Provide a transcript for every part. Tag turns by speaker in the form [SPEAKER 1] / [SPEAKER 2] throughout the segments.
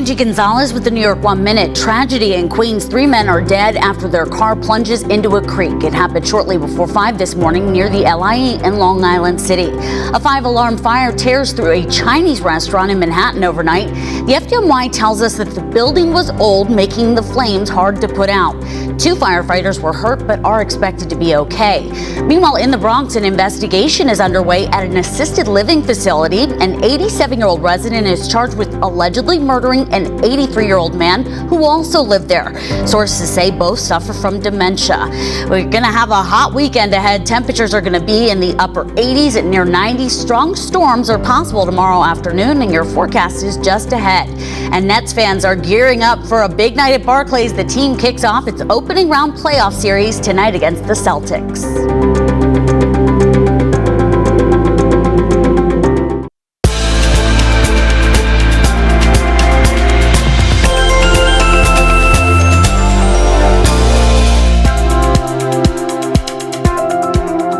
[SPEAKER 1] Angie Gonzalez with the New York 1 Minute. Tragedy in Queens. 3 men are dead after their car plunges into a creek. It happened shortly before 5 this morning near the LIE in Long Island City. A 5-alarm fire tears through a Chinese restaurant in Manhattan overnight. The FDNY tells us that the building was old, making the flames hard to put out. 2 firefighters were hurt but are expected to be okay. Meanwhile, in the Bronx, an investigation is underway at an assisted living facility. An 87-year-old resident is charged with allegedly murdering an 83-year-old man who also lived there. Sources say both suffer from dementia. We're going to have a hot weekend ahead. Temperatures are going to be in the upper 80s and near 90s. Strong storms are possible tomorrow afternoon, and your forecast is just ahead. And Nets fans are gearing up for a big night at Barclays. The team kicks off its opening round playoff series tonight against the Celtics.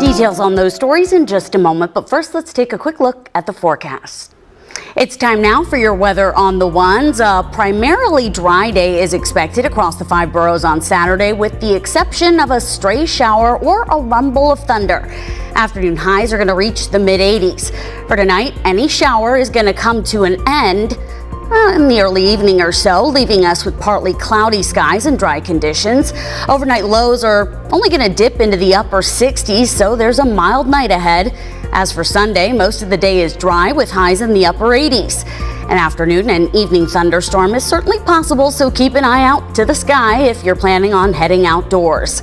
[SPEAKER 1] Details on those stories in just a moment, but first let's take a quick look at the forecast. It's time now for your weather on the ones. A primarily dry day is expected across the 5 boroughs on Saturday, with the exception of a stray shower or a rumble of thunder. Afternoon highs are going to reach the mid-80s. For tonight, any shower is going to come to an end in the early evening or so, leaving us with partly cloudy skies and dry conditions. Overnight lows are only going to dip into the upper 60s, so there's a mild night ahead. As for Sunday, most of the day is dry with highs in the upper 80s. An afternoon and evening thunderstorm is certainly possible, so keep an eye out to the sky if you're planning on heading outdoors.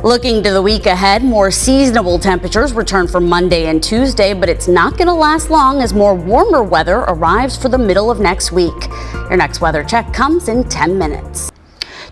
[SPEAKER 1] Looking to the week ahead, more seasonable temperatures return for Monday and Tuesday, but it's not going to last long as more warmer weather arrives for the middle of next week. Your next weather check comes in 10 minutes.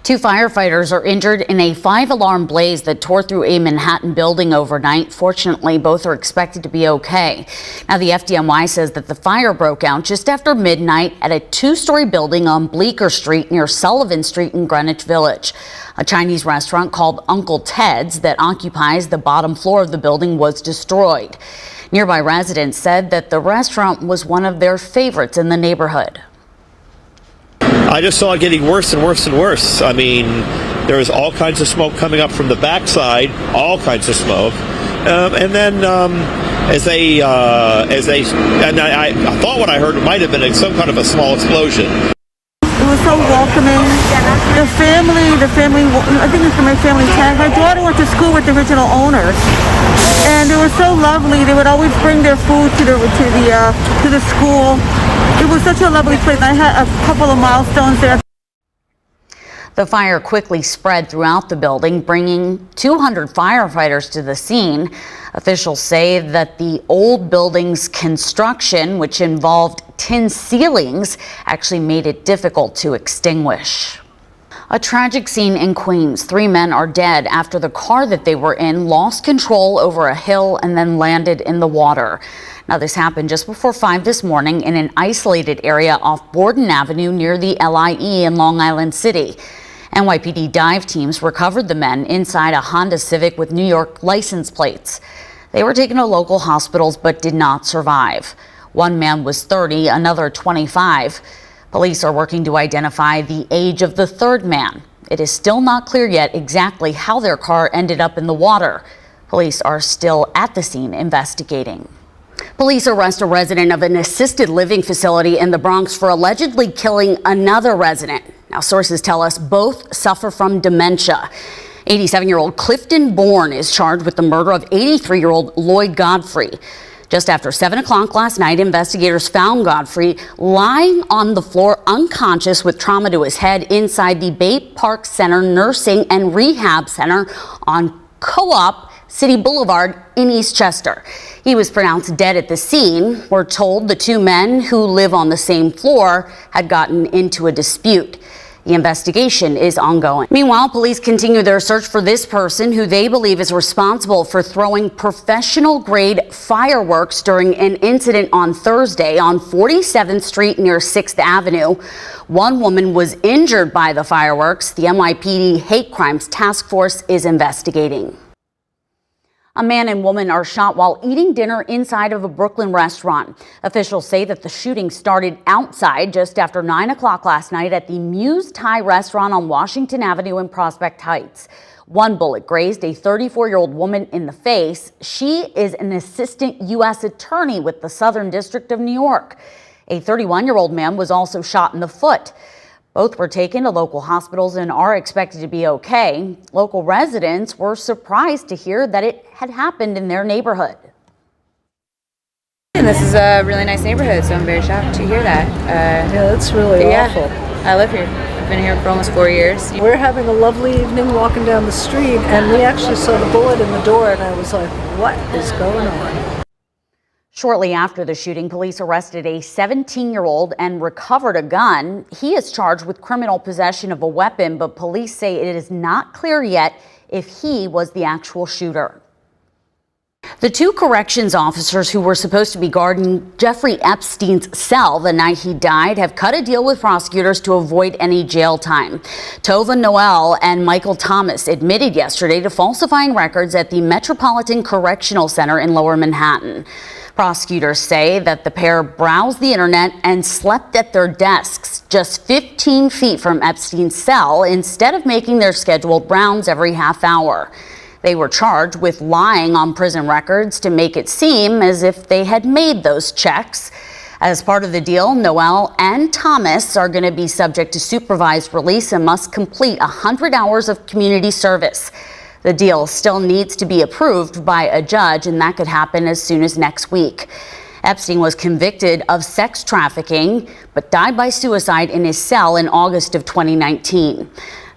[SPEAKER 1] 2 firefighters are injured in a 5-alarm blaze that tore through a Manhattan building overnight. Fortunately, both are expected to be okay. Now, the FDNY says that the fire broke out just after midnight at a 2-story building on Bleecker Street near Sullivan Street in Greenwich Village. A Chinese restaurant called Uncle Ted's that occupies the bottom floor of the building was destroyed. Nearby residents said that the restaurant was one of their favorites in the neighborhood.
[SPEAKER 2] I just saw it getting worse and worse and worse. I mean, there was all kinds of smoke coming up from the backside, all kinds of smoke. And then I thought what I heard might have been some kind of a small explosion.
[SPEAKER 3] It was so welcoming. The family, I think it's my family tag. My daughter went to school with the original owners, and they were so lovely. They would always bring their food to the school. It was such a lovely place. I had a couple of milestones there.
[SPEAKER 1] The fire quickly spread throughout the building, bringing 200 firefighters to the scene. Officials say that the old building's construction, which involved tin ceilings, actually made it difficult to extinguish. A tragic scene in Queens. 3 men are dead after the car that they were in lost control over a hill and then landed in the water. Now, this happened just before 5 this morning in an isolated area off Borden Avenue near the LIE in Long Island City. NYPD dive teams recovered the men inside a Honda Civic with New York license plates. They were taken to local hospitals but did not survive. One man was 30, another 25. Police are working to identify the age of the 3rd man. It is still not clear yet exactly how their car ended up in the water. Police are still at the scene investigating. Police arrest a resident of an assisted living facility in the Bronx for allegedly killing another resident. Now, sources tell us both suffer from dementia. 87-year-old Clifton Bourne is charged with the murder of 83-year-old Lloyd Godfrey. Just after 7 o'clock last night, investigators found Godfrey lying on the floor unconscious with trauma to his head inside the Bay Park Center Nursing and Rehab Center on Co-op City Boulevard in Eastchester. He was pronounced dead at the scene. We're told the 2 men who live on the same floor had gotten into a dispute. The investigation is ongoing. Meanwhile, police continue their search for this person who they believe is responsible for throwing professional-grade fireworks during an incident on Thursday on 47th Street near 6th Avenue. One woman was injured by the fireworks. The NYPD Hate Crimes Task Force is investigating. A man and woman are shot while eating dinner inside of a Brooklyn restaurant. Officials say that the shooting started outside just after 9 o'clock last night at the Muse Thai restaurant on Washington Avenue in Prospect Heights. One bullet grazed a 34-year-old woman in the face. She is an assistant U.S. attorney with the Southern District of New York. A 31-year-old man was also shot in the foot. Both were taken to local hospitals and are expected to be okay. Local residents were surprised to hear that it had happened in their neighborhood.
[SPEAKER 4] And this is a really nice neighborhood, so I'm very shocked to hear that.
[SPEAKER 5] Yeah, that's really awful.
[SPEAKER 4] I live here. I've been here for almost 4 years.
[SPEAKER 5] We're having a lovely evening walking down the street, and we actually saw the bullet in the door, and I was like, what is going on?
[SPEAKER 1] Shortly after the shooting, police arrested a 17-year-old and recovered a gun. He is charged with criminal possession of a weapon, but police say it is not clear yet if he was the actual shooter. The two corrections officers who were supposed to be guarding Jeffrey Epstein's cell the night he died have cut a deal with prosecutors to avoid any jail time. Tova Noel and Michael Thomas admitted yesterday to falsifying records at the Metropolitan Correctional Center in Lower Manhattan. Prosecutors say that the pair browsed the internet and slept at their desks just 15 feet from Epstein's cell instead of making their scheduled rounds every half hour. They were charged with lying on prison records to make it seem as if they had made those checks. As part of the deal, Noel and Thomas are going to be subject to supervised release and must complete 100 hours of community service. The deal still needs to be approved by a judge, and that could happen as soon as next week. Epstein was convicted of sex trafficking, but died by suicide in his cell in August of 2019.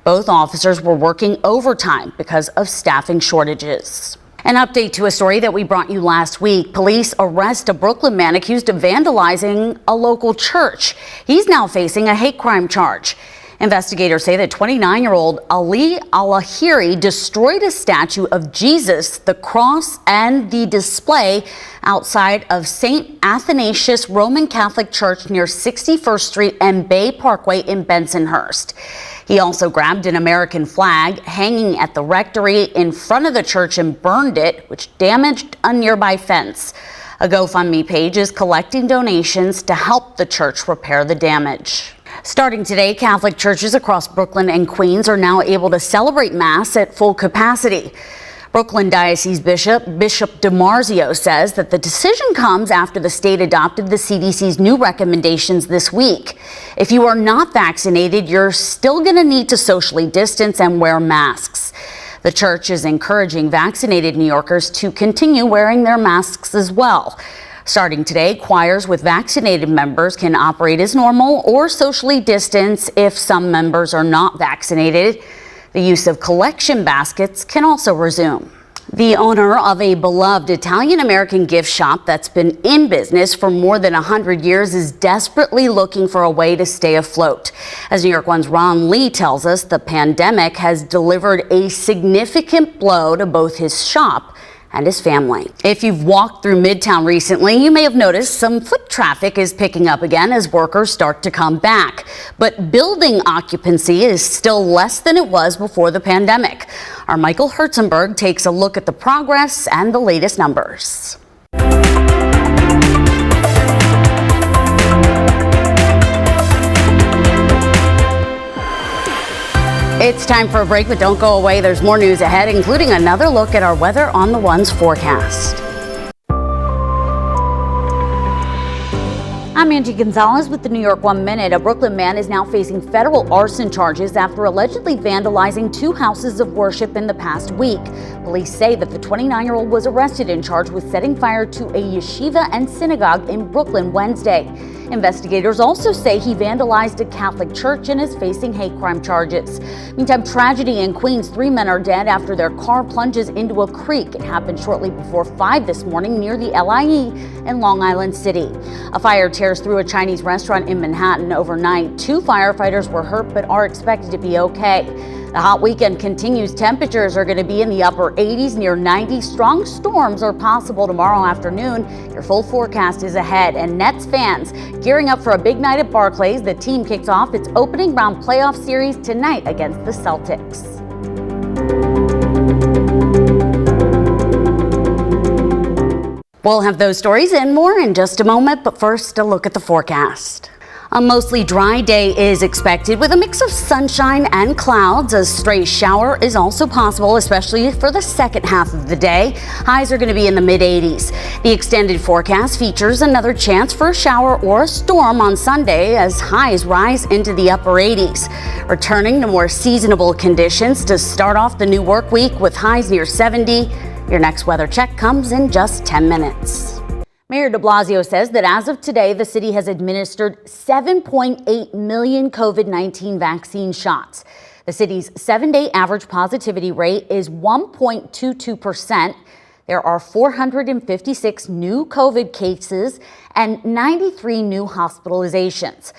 [SPEAKER 1] Both officers were working overtime because of staffing shortages. An update to a story that we brought you last week. Police arrest a Brooklyn man accused of vandalizing a local church. He's now facing a hate crime charge. Investigators say that 29-year-old Ali Alahiri destroyed a statue of Jesus, the cross, and the display outside of St. Athanasius Roman Catholic Church near 61st Street and Bay Parkway in Bensonhurst. He also grabbed an American flag hanging at the rectory in front of the church and burned it, which damaged a nearby fence. A GoFundMe page is collecting donations to help the church repair the damage. Starting today, Catholic churches across Brooklyn and Queens are now able to celebrate Mass at full capacity. Brooklyn Diocese Bishop DiMarzio says that the decision comes after the state adopted the CDC's new recommendations this week. If you are not vaccinated, you're still going to need to socially distance and wear masks. The church is encouraging vaccinated New Yorkers to continue wearing their masks as well. Starting today, choirs with vaccinated members can operate as normal or socially distance if some members are not vaccinated. The use of collection baskets can also resume. The owner of a beloved Italian-American gift shop that's been in business for more than 100 years is desperately looking for a way to stay afloat. As New York One's Ron Lee tells us, the pandemic has delivered a significant blow to both his shop and his family. If you've walked through Midtown recently, you may have noticed some foot traffic is picking up again as workers start to come back. But building occupancy is still less than it was before the pandemic. Our Michael Herzenberg takes a look at the progress and the latest numbers. It's time for a break, but don't go away. There's more news ahead, including another look at our Weather on the One's forecast. I'm Angie Gonzalez with the New York 1 Minute. A Brooklyn man is now facing federal arson charges after allegedly vandalizing two houses of worship in the past week. Police say that the 29-year-old was arrested and charged with setting fire to a yeshiva and synagogue in Brooklyn Wednesday. Investigators also say he vandalized a Catholic church and is facing hate crime charges. Meantime, tragedy in Queens. 3 men are dead after their car plunges into a creek. It happened shortly before 5 this morning near the LIE in Long Island City. A fire tears through a Chinese restaurant in Manhattan overnight. 2 firefighters were hurt but are expected to be okay. The hot weekend continues. Temperatures are going to be in the upper 80s, near 90. Strong storms are possible tomorrow afternoon. Your full forecast is ahead. And Nets fans gearing up for a big night at Barclays. The team kicks off its opening round playoff series tonight against the Celtics. We'll have those stories and more in just a moment, but first, a look at the forecast. A mostly dry day is expected with a mix of sunshine and clouds. A stray shower is also possible, especially for the second half of the day. Highs are going to be in the mid-80s. The extended forecast features another chance for a shower or a storm on Sunday as highs rise into the upper 80s. Returning to more seasonable conditions to start off the new work week with highs near 70. Your next weather check comes in just 10 minutes. Mayor de Blasio says that as of today, the city has administered 7.8 million COVID-19 vaccine shots. The city's 7-day average positivity rate is 1.22%. There are 456 new COVID cases and 93 new hospitalizations.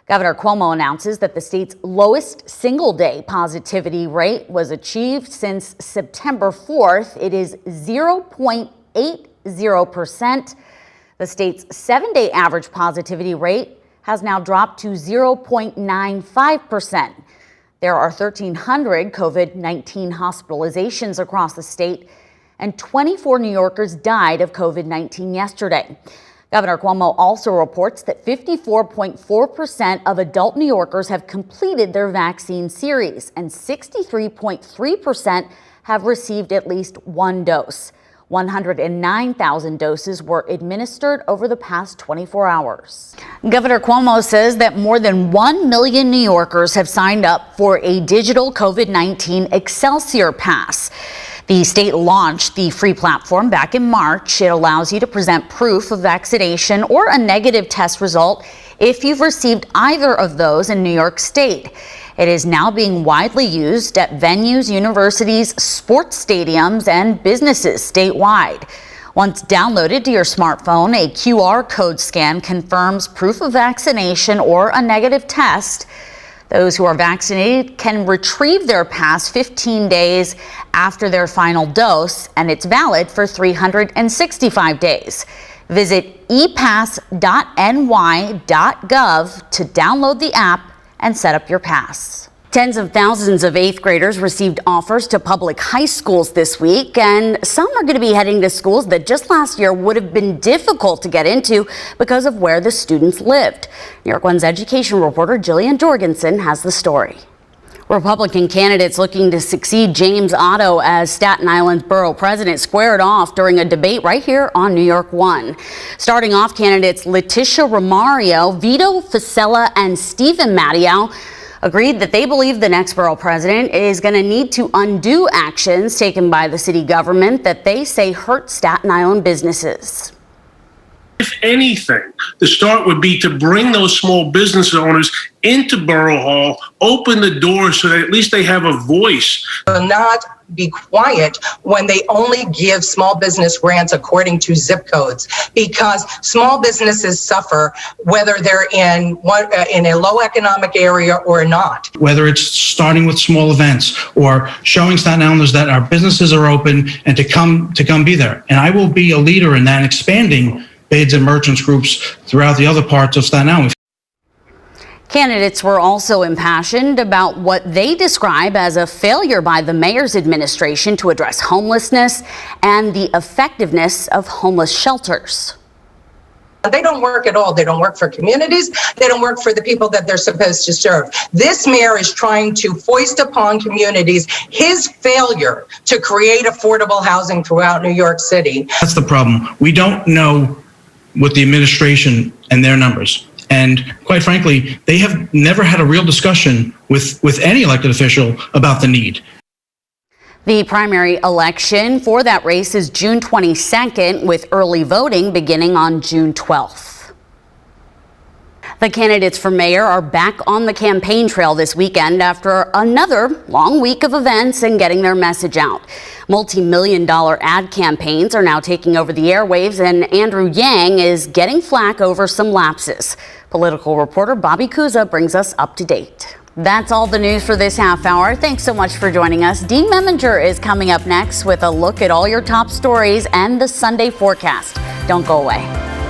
[SPEAKER 1] Governor Cuomo announces that the state's lowest single-day positivity rate was achieved since September 4th. It is 0.80%. The state's 7-day average positivity rate has now dropped to 0.95%. There are 1,300 COVID-19 hospitalizations across the state, and 24 New Yorkers died of COVID-19 yesterday. Governor Cuomo also reports that 54.4% of adult New Yorkers have completed their vaccine series, and 63.3% have received at least one dose. 109,000 doses were administered over the past 24 hours. Governor Cuomo says that more than 1 million New Yorkers have signed up for a digital COVID-19 Excelsior Pass. The state launched the free platform back in March. It allows you to present proof of vaccination or a negative test result if you've received either of those in New York State. It is now being widely used at venues, universities, sports stadiums, and businesses statewide. Once downloaded to your smartphone, a QR code scan confirms proof of vaccination or a negative test. Those who are vaccinated can retrieve their pass 15 days after their final dose, and it's valid for 365 days. Visit EPASS.NY.GOV to download the app and set up your pass. Tens of thousands of 8th graders received offers to public high schools this week, and some are going to be heading to schools that just last year would have been difficult to get into because of where the students lived. New York One's education reporter Jillian Jorgensen has the story. Republican candidates looking to succeed James Otto as Staten Island's borough president squared off during a debate right here on New York One. Starting off, candidates Letitia Romario, Vito Fasella, and Stephen Matteo agreed that they believe the next borough president is going to need to undo actions taken by the city government that they say hurt Staten Island businesses.
[SPEAKER 6] If anything, the start would be to bring those small business owners into Borough Hall, open the doors so that at least they have a voice.
[SPEAKER 7] Will not be quiet when they only give small business grants according to zip codes, because small businesses suffer whether they're in a low economic area or not.
[SPEAKER 8] Whether it's starting with small events or showing Staten Islanders that our businesses are open and to come be there. And I will be a leader in that and expanding aids and merchants groups throughout the other parts of Staten Island.
[SPEAKER 1] Candidates were also impassioned about what they describe as a failure by the mayor's administration to address homelessness and the effectiveness of homeless shelters.
[SPEAKER 7] They don't work at all. They don't work for communities. They don't work for the people that they're supposed to serve. This mayor is trying to foist upon communities his failure to create affordable housing throughout New York City.
[SPEAKER 8] That's the problem. We don't know with the administration and their numbers. And quite frankly, they have never had a real discussion with any elected official about the need.
[SPEAKER 1] The primary election for that race is June 22nd, with early voting beginning on June 12th. The candidates for mayor are back on the campaign trail this weekend after another long week of events and getting their message out. Multi-million-dollar ad campaigns are now taking over the airwaves, and Andrew Yang is getting flack over some lapses. Political reporter Bobby Kuza brings us up to date. That's all the news for this half hour. Thanks so much for joining us. Dean Meminger is coming up next with a look at all your top stories and the Sunday forecast. Don't go away.